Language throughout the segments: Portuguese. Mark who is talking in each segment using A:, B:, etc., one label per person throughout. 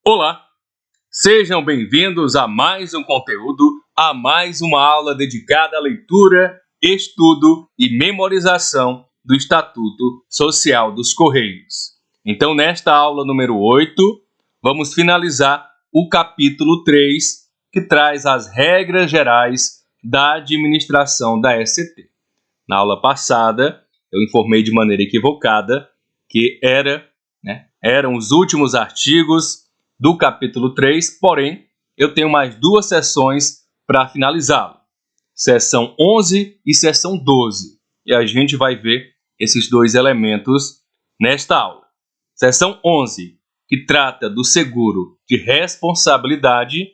A: Olá, sejam bem-vindos a mais um conteúdo, a mais uma aula dedicada à leitura, estudo e memorização do Estatuto Social dos Correios. Então, nesta aula número 8, vamos finalizar o capítulo 3, que traz as regras gerais da administração da ECT. Na aula passada, eu informei de maneira equivocada que eram os últimos artigos do capítulo 3, porém, eu tenho mais duas sessões para finalizá-lo. Seção 11 e seção 12. E a gente vai ver esses dois elementos nesta aula. Seção 11, que trata do seguro de responsabilidade,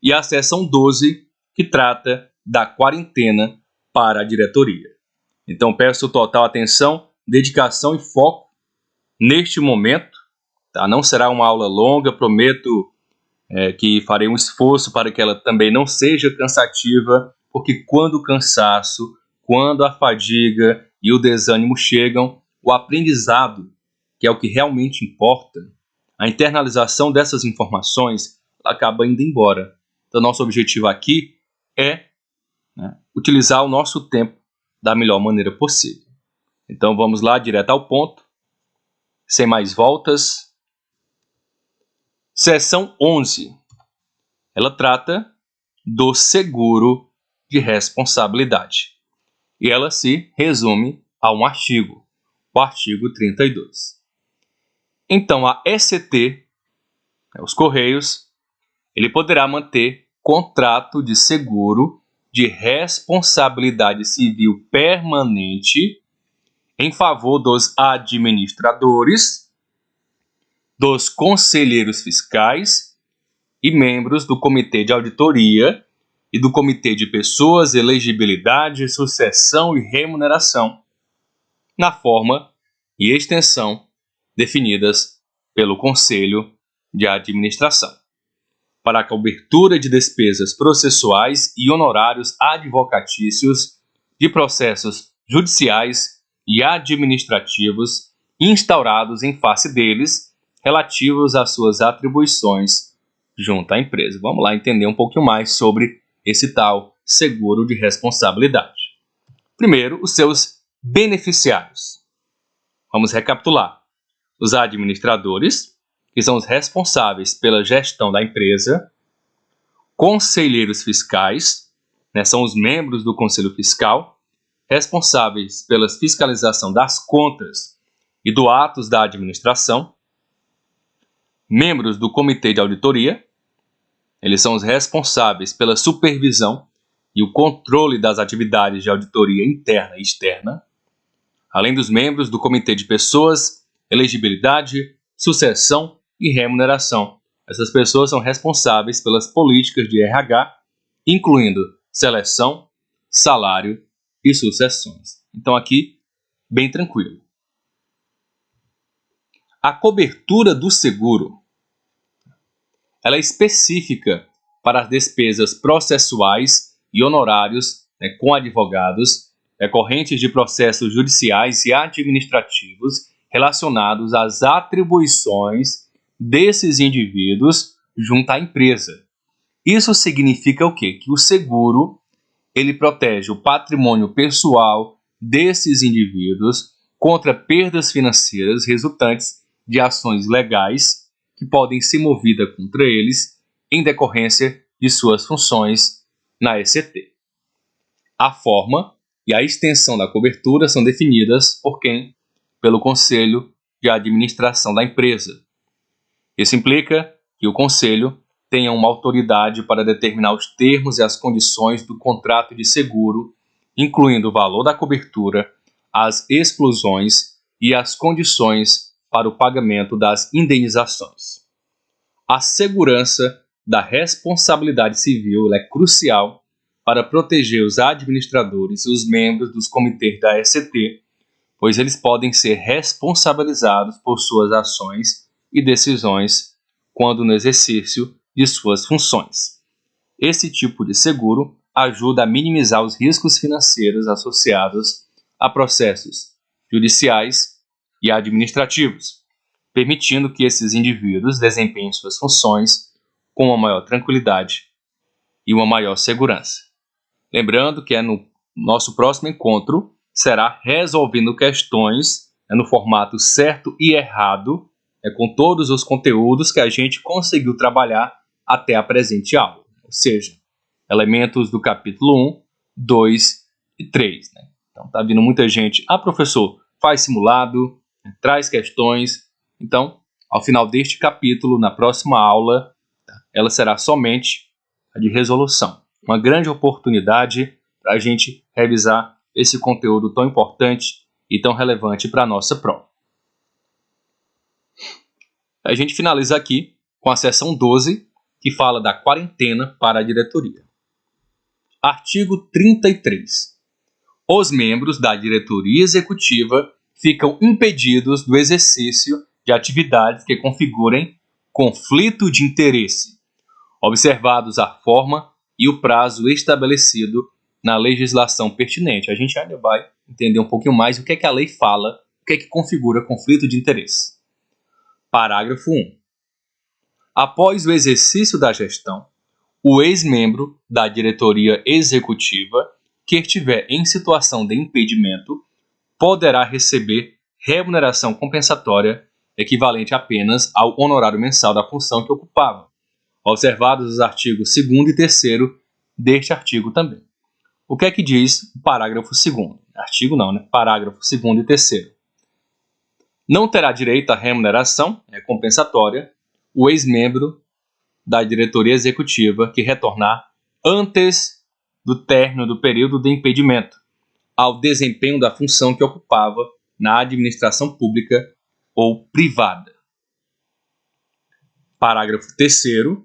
A: e a seção 12, que trata da quarentena para a diretoria. Então, peço total atenção, dedicação e foco neste momento. Tá? Não será uma aula longa, prometo que farei um esforço para que ela também não seja cansativa, porque quando o cansaço, quando a fadiga e o desânimo chegam, o aprendizado, que é o que realmente importa, a internalização dessas informações acaba indo embora. Então, nosso objetivo aqui é utilizar o nosso tempo da melhor maneira possível. Então, vamos lá, direto ao ponto, sem mais voltas. Seção 11, ela trata do seguro de responsabilidade. E ela se resume a um artigo, o artigo 32. Então, a ECT, os Correios, ele poderá manter contrato de seguro de responsabilidade civil permanente em favor dos administradores, dos conselheiros fiscais e membros do Comitê de Auditoria e do Comitê de Pessoas, Elegibilidade, Sucessão e Remuneração, na forma e extensão definidas pelo Conselho de Administração, para a cobertura de despesas processuais e honorários advocatícios de processos judiciais e administrativos instaurados em face deles, relativos às suas atribuições junto à empresa. Vamos lá entender um pouquinho mais sobre esse tal seguro de responsabilidade. Primeiro, os seus beneficiários. Vamos recapitular. Os administradores, que são os responsáveis pela gestão da empresa. Conselheiros fiscais, são os membros do Conselho Fiscal, responsáveis pela fiscalização das contas e dos atos da administração. Membros do Comitê de Auditoria, eles são os responsáveis pela supervisão e o controle das atividades de auditoria interna e externa, além dos membros do Comitê de Pessoas, Elegibilidade, Sucessão e Remuneração. Essas pessoas são responsáveis pelas políticas de RH, incluindo seleção, salário e sucessões. Então aqui, bem tranquilo. A cobertura do seguro, ela é específica para as despesas processuais e honorários com advogados decorrentes de processos judiciais e administrativos relacionados às atribuições desses indivíduos junto à empresa. Isso significa o quê? Que o seguro ele protege o patrimônio pessoal desses indivíduos contra perdas financeiras resultantes de ações legais que podem ser movidas contra eles em decorrência de suas funções na ECT. A forma e a extensão da cobertura são definidas por quem? Pelo Conselho de Administração da empresa. Isso implica que o Conselho tenha uma autoridade para determinar os termos e as condições do contrato de seguro, incluindo o valor da cobertura, as exclusões e as condições para o pagamento das indenizações. A segurança da responsabilidade civil é crucial para proteger os administradores e os membros dos comitês da ECT, pois eles podem ser responsabilizados por suas ações e decisões quando no exercício de suas funções. Esse tipo de seguro ajuda a minimizar os riscos financeiros associados a processos judiciais e administrativos. permitindo que esses indivíduos desempenhem suas funções com uma maior tranquilidade e uma maior segurança. Lembrando que no nosso próximo encontro será resolvendo questões no formato certo e errado, com todos os conteúdos que a gente conseguiu trabalhar até a presente aula, ou seja, elementos do capítulo 1, 2 e 3. Então, tá vindo muita gente. Professor, faz simulado, traz questões. Então, ao final deste capítulo, na próxima aula, ela será somente a de resolução. Uma grande oportunidade para a gente revisar esse conteúdo tão importante e tão relevante para a nossa prova. A gente finaliza aqui com a seção 12, que fala da quarentena para a diretoria. Artigo 33. Os membros da diretoria executiva ficam impedidos do exercício de atividades que configurem conflito de interesse, observados a forma e o prazo estabelecido na legislação pertinente. A gente ainda vai entender um pouquinho mais o que é que a lei fala, o que é que configura conflito de interesse. Parágrafo 1. Após o exercício da gestão, o ex-membro da diretoria executiva que estiver em situação de impedimento poderá receber remuneração compensatória equivalente apenas ao honorário mensal da função que ocupava, observados os artigos 2º e 3º deste artigo também. O que é que diz o parágrafo 2º? Artigo não, né? Parágrafo 2º e 3º. Não terá direito à remuneração compensatória o ex-membro da diretoria executiva que retornar antes do término do período de impedimento ao desempenho da função que ocupava na administração pública ou privada. Parágrafo 3º.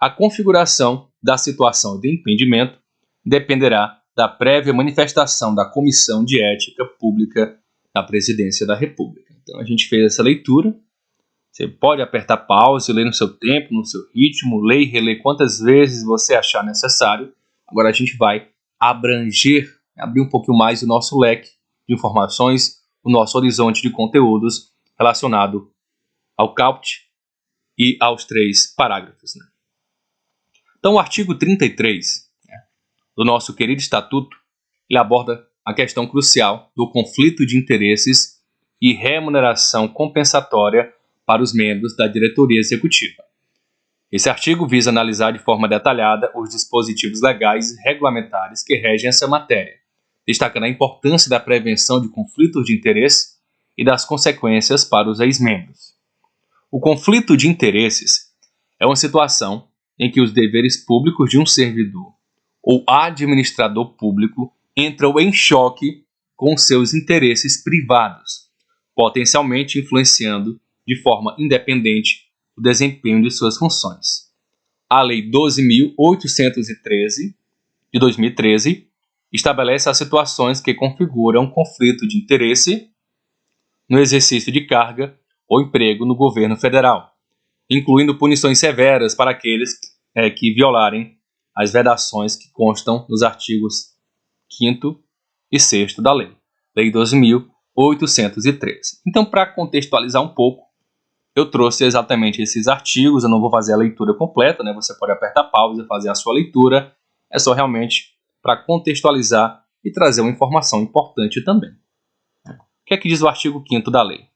A: A configuração da situação de impedimento dependerá da prévia manifestação da Comissão de Ética Pública da Presidência da República. Então, a gente fez essa leitura. Você pode apertar pause, ler no seu tempo, no seu ritmo, ler e reler quantas vezes você achar necessário. Agora a gente vai abrir um pouquinho mais o nosso leque de informações, o nosso horizonte de conteúdos relacionado ao CAPT e aos 3 parágrafos. Então, o artigo 33 do nosso querido Estatuto, ele aborda a questão crucial do conflito de interesses e remuneração compensatória para os membros da diretoria executiva. Esse artigo visa analisar de forma detalhada os dispositivos legais e regulamentares que regem essa matéria, destacando a importância da prevenção de conflitos de interesse e das consequências para os ex-membros. O conflito de interesses é uma situação em que os deveres públicos de um servidor ou administrador público entram em choque com seus interesses privados, potencialmente influenciando de forma independente o desempenho de suas funções. A Lei 12.813, de 2013, estabelece as situações que configuram conflito de interesse no exercício de carga ou emprego no governo federal, incluindo punições severas para aqueles que violarem as vedações que constam nos artigos 5º e 6º da Lei 12.813. Então, para contextualizar um pouco, eu trouxe exatamente esses artigos. Eu não vou fazer a leitura completa, Você pode apertar pausa e fazer a sua leitura. É só realmente para contextualizar e trazer uma informação importante também. O que é que diz o artigo 5º da lei?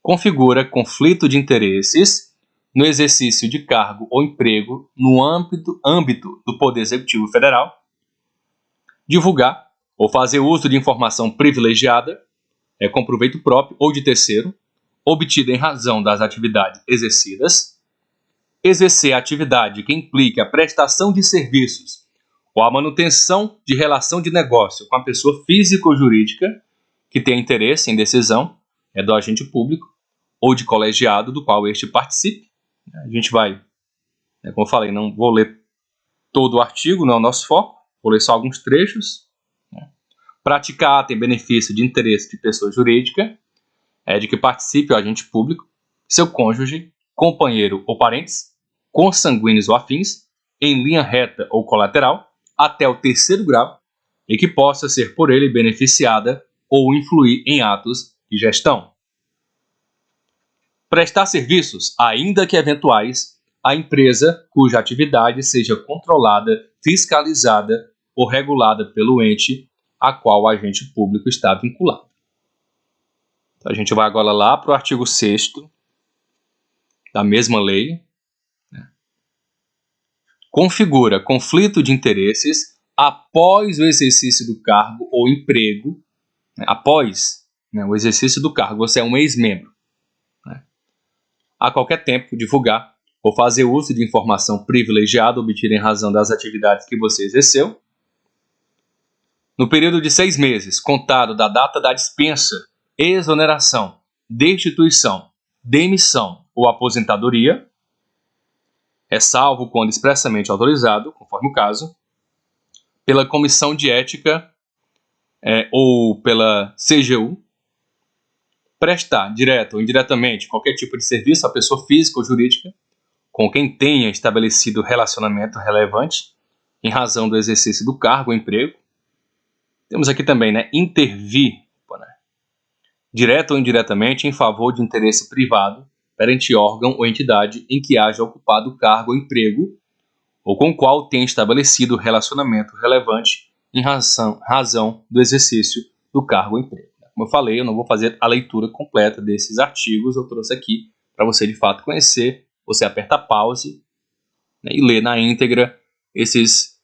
A: Configura conflito de interesses no exercício de cargo ou emprego no âmbito do Poder Executivo Federal, divulgar ou fazer uso de informação privilegiada, com proveito próprio ou de terceiro, obtida em razão das atividades exercidas, exercer atividade que implique a prestação de serviços ou a manutenção de relação de negócio com a pessoa física ou jurídica que tenha interesse em decisão do agente público ou de colegiado do qual este participe. A gente vai, como eu falei, não vou ler todo o artigo, não é o nosso foco, vou ler só alguns trechos. Praticar ato em benefício de interesse de pessoa jurídica, de que participe o agente público, seu cônjuge, companheiro ou parentes, consanguíneos ou afins, em linha reta ou colateral, até o 3º grau, e que possa ser por ele beneficiada ou influir em atos de gestão. Prestar serviços, ainda que eventuais, à empresa cuja atividade seja controlada, fiscalizada ou regulada pelo ente a qual o agente público está vinculado. Então, a gente vai agora lá para o artigo 6º da mesma lei. Configura conflito de interesses após o exercício do cargo ou emprego. Após o exercício do cargo, você é um ex-membro. A qualquer tempo, divulgar ou fazer uso de informação privilegiada obtida em razão das atividades que você exerceu. No período de 6 meses, contado da data da dispensa, exoneração, destituição, demissão ou aposentadoria, ressalvo quando expressamente autorizado, conforme o caso, pela Comissão de Ética ou pela CGU, prestar, direto ou indiretamente, qualquer tipo de serviço à pessoa física ou jurídica com quem tenha estabelecido relacionamento relevante em razão do exercício do cargo ou emprego. Temos aqui também, intervir, direto ou indiretamente, em favor de interesse privado perante órgão ou entidade em que haja ocupado cargo ou emprego ou com o qual tenha estabelecido relacionamento relevante em razão do exercício do cargo ou emprego. Como eu falei, eu não vou fazer a leitura completa desses artigos, eu trouxe aqui para você de fato conhecer. Você aperta pause e lê na íntegra esses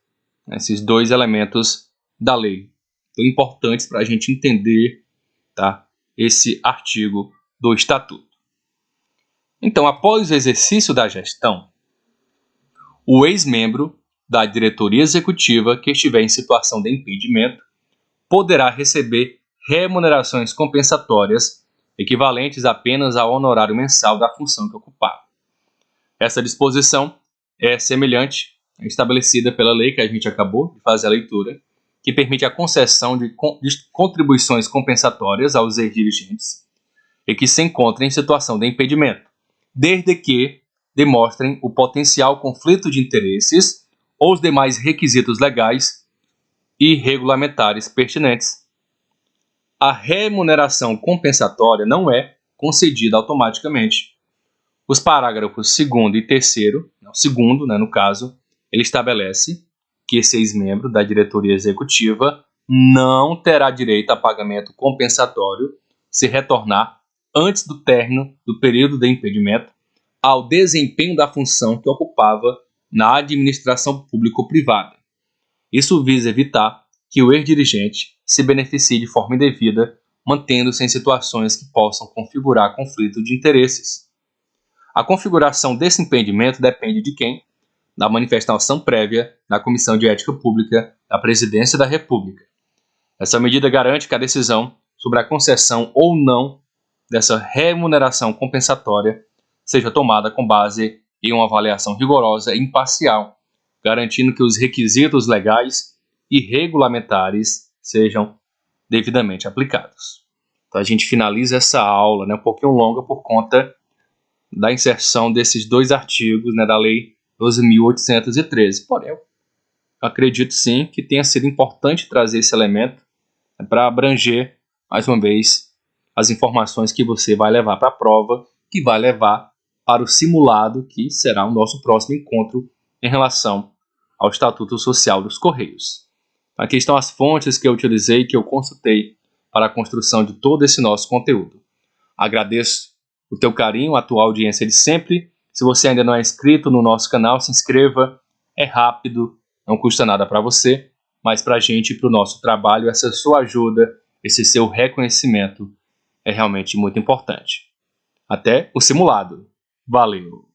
A: 2 elementos da lei, tão importantes para a gente entender, esse artigo do Estatuto. Então, após o exercício da gestão, o ex-membro da diretoria executiva que estiver em situação de impedimento poderá receber remunerações compensatórias equivalentes apenas ao honorário mensal da função que ocupava. Essa disposição é semelhante, estabelecida pela lei que a gente acabou de fazer a leitura, que permite a concessão de contribuições compensatórias aos ex-dirigentes e que se encontrem em situação de impedimento, desde que demonstrem o potencial conflito de interesses ou os demais requisitos legais e regulamentares pertinentes. A remuneração compensatória não é concedida automaticamente. Os parágrafos 2º e 3º, o segundo, no caso, ele estabelece que esse ex-membro da diretoria executiva não terá direito a pagamento compensatório se retornar antes do término do período de impedimento ao desempenho da função que ocupava na administração pública ou privada. Isso visa evitar que o ex-dirigente se beneficie de forma indevida, mantendo-se em situações que possam configurar conflito de interesses. A configuração desse impedimento depende de quem? Da manifestação prévia da Comissão de Ética Pública da Presidência da República. Essa medida garante que a decisão sobre a concessão ou não dessa remuneração compensatória seja tomada com base em uma avaliação rigorosa e imparcial, garantindo que os requisitos legais e regulamentares sejam devidamente aplicados. Então a gente finaliza essa aula, um pouquinho longa por conta da inserção desses 2 artigos da Lei 12.813. Porém, eu acredito sim que tenha sido importante trazer esse elemento para abranger, mais uma vez, as informações que você vai levar para a prova, que vai levar para o simulado, que será o nosso próximo encontro em relação ao Estatuto Social dos Correios. Aqui estão as fontes que eu utilizei, que eu consultei para a construção de todo esse nosso conteúdo. Agradeço o teu carinho, a tua audiência de sempre. Se você ainda não é inscrito no nosso canal, se inscreva. É rápido, não custa nada para você, mas para a gente e para o nosso trabalho, essa sua ajuda, esse seu reconhecimento é realmente muito importante. Até o simulado. Valeu!